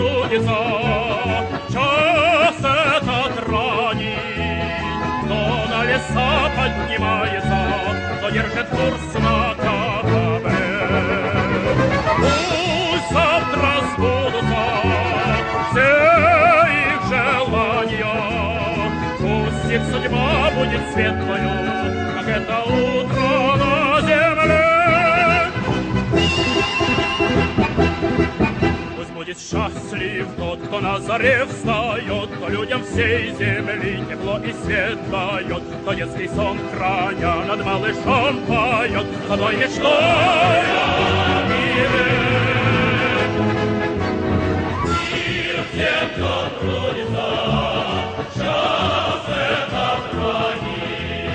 трудится, час этот ранний, но на леса поднимается, но держит курс на корабле. Пусть завтра сбудутся все их желания, пусть их судьба будет светлою, как это утро на земле. Пусть будет счастлив тот, кто на заре встает, кто людям всей земли тепло и свет дает, кто детский сон храня над малышом поет, одной мечтой о мире. Мир всем, кто трудится, час этот ранний,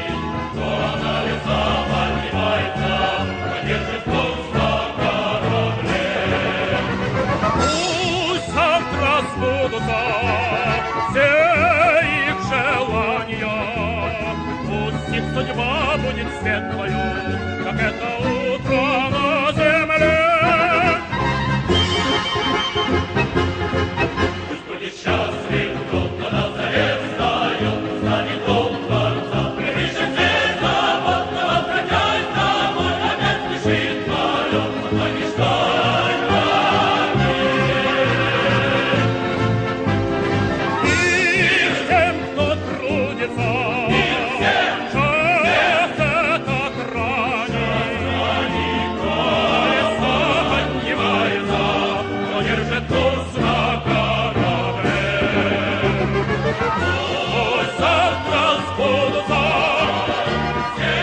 кто на леса поднимается, кто держит курс на корабле. Пусть завтра сбудутся все их желания, пусть их судьба будет светлою, как это утро на земле. Пусть будет счастлив тот, кто на заре встает, станет дом Творца, превыше всех забот, но возвратясь домой, опять спешит полет, одной мечтой о мире. Мир всем, кто трудится, час этот ранний, кто леса поднимается, кто держит курс на корабле. Пусть завтра сбудутся все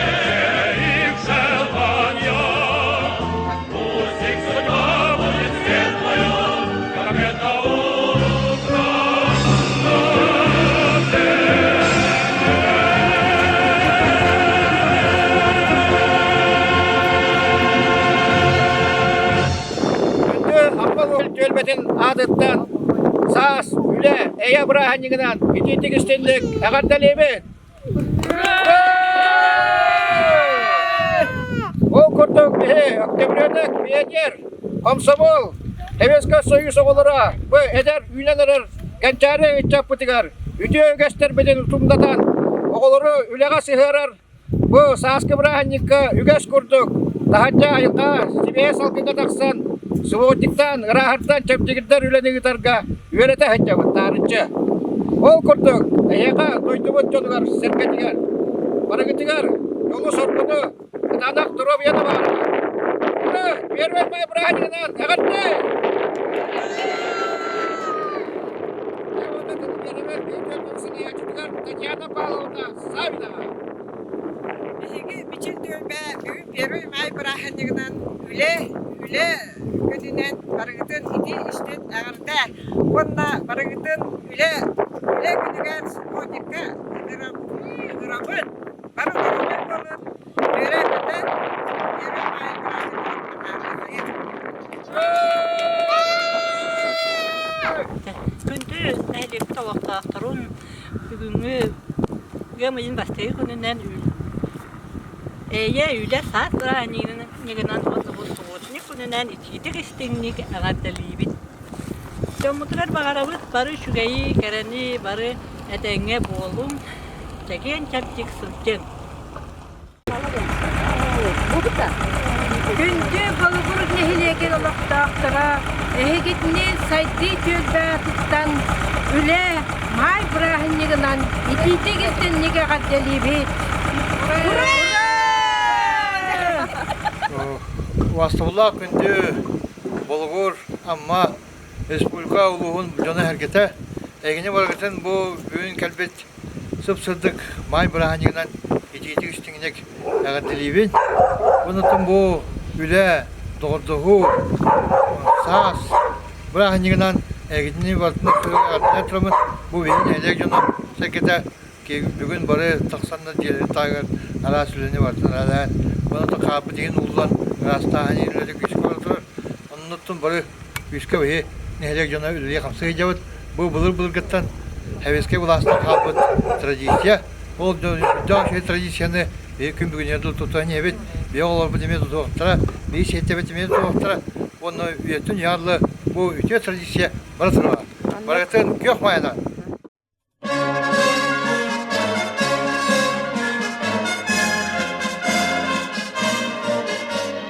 их желания, пусть их судьба будет светлою, как это утро на земле. Tölbeten adıttan sas, üle, eya bırahanıgınan, ititik üstünlük, ağardalıyım. Ол курдук бихи, октябрёдык, биетер, комсомол, Хевеска союз оголора, бу эдер үйленерер, генчары үтчаппытыгар, үтө өгестер беден утумдатан, оголору үлега сыхырар, бу сааскы быраhanıгка үгес курдук, таханча айылка, сибие салкынга таксан, Субботиктан, рахартан чаптигирдер үленигитарга үйрете ханчабыт тарынча. Ол курдук, аяга тойтубут жонугар, серкетигар, барагытыгар, жолу соркуну, танак туруп яна бар. Бербермай быраhanıгынан, агатты! Татьяна Павловна Савинова. Biçin dövbe, büyük may bırahanıgından üle gününden barıgıtın iti işten ağırda. Onda barıgıtın üle günügen Subботикка ırabın. Barıgıtın olur. Öğrenmeden may bırahanıgından Күндү әлек тавактактырын бүгүнгү гэмин бастыгы күнүнөн эйе үле саат быраанигинен негенан отубус сугутник күнүнөн ититик истиңник агардалибит. Жомутурар багарабыт бары шугайы керени бары эдеңе болум деген чаптик сылтен. Күнде балығыр нехилеген олақтақтыра, әйгетінен сайды төлбә тұттан үлі май бұрағынығынан итейте кезден неге ғадделебе. Вастаула күнде балығыр амма республика ұлығын жона әргеті әйгені барғытын бұл бүгін кәлбет сұп-сырдық май бұрағынығынан итейте үстіңінек ғадделебен. Бұнытын бұл үлі доғырдығы саас бұрағынығынан әйгені бартыны қырғатына тұрамын бұл бейін әлек жона сәкеті бүгін бары тақсанды желі тағыр ара сүлені бартын әлән. Бұнытын қапы деген ұлылар растағаны үлі күшкі бар тұрар. Бұнытын бары күшкі бейі әлек жона үлі қамсығы жауыд. Бұл бұлыр гыттан әвеске бұластың қапыт традиция. Ол жаушы традицияны күн бүгін ерді тұтуын ебет. Бе олар бұд еме тұтуқтыра, бе сетте бет еме тұтуқтыра. Onu üyetin yarlı bu ütüye tradisiye baratırma. Baratın gök mayana.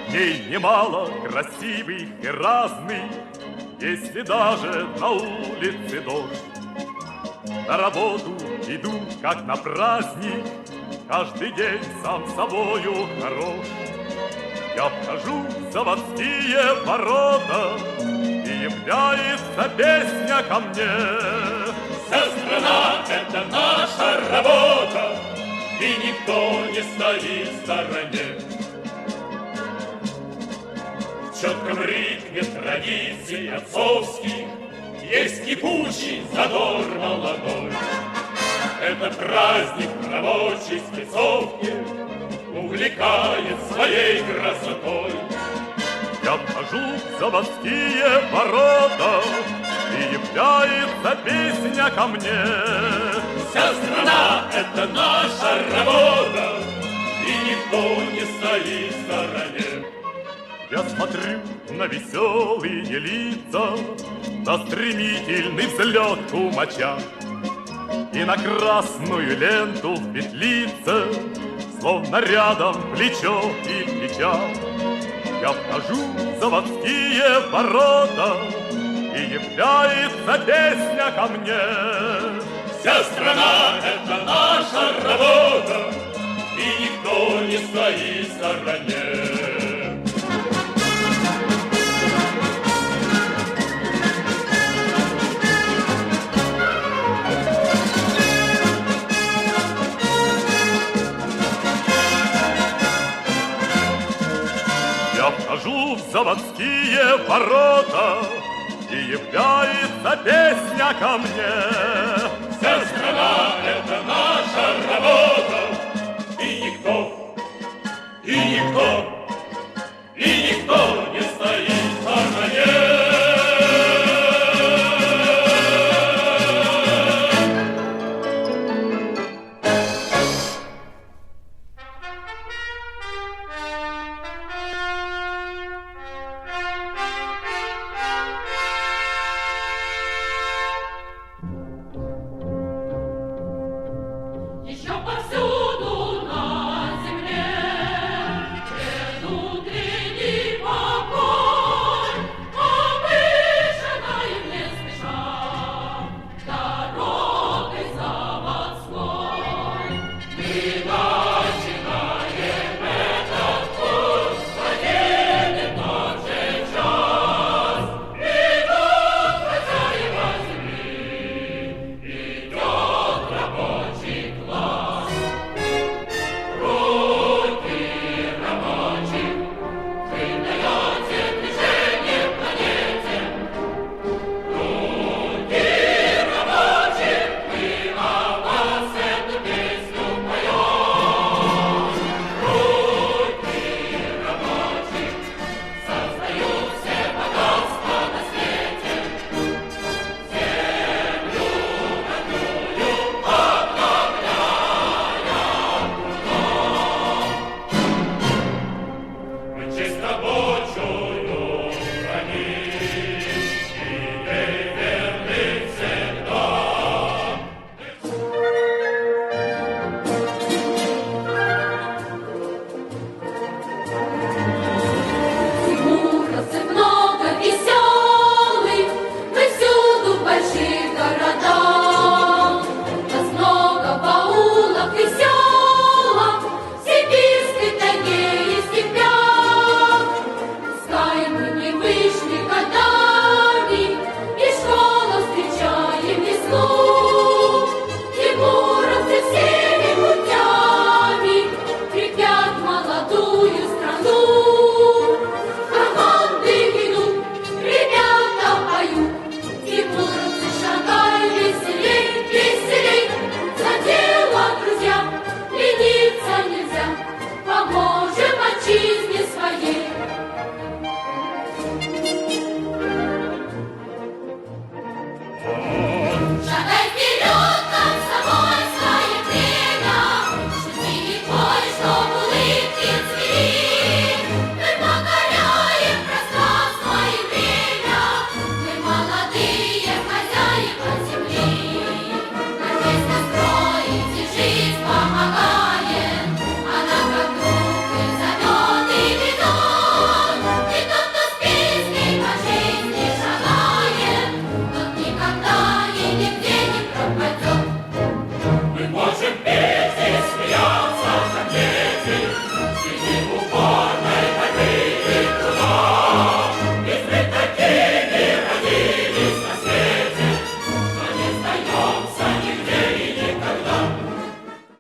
В ней немало красивых и разных, если даже на улице дождь. На работу иду, как на праздник, каждый день сам собою хорош. Я вхожу в заводские ворота, и является песня ко мне. Вся страна — это наша работа, и никто не стоит в стороне. В четком ритме традиций отцовских есть кипучий задор молодой. Это праздник рабочей спецовки увлекает своей красотой. Я вхожу в заводские ворота, и является песня ко мне. Вся страна — это наша работа, и никто не стоит в стороне. Я смотрю на веселые лица, на стремительный взлет кумача и на красную ленту в петлице, словно рядом плечо и плеча. Я вхожу в заводские ворота, и является песня ко мне. Вся страна — это наша работа, и никто не стоит в стороне. Я вхожу в заводские ворота, и является песня ко мне. Вся страна — это наша работа, и никто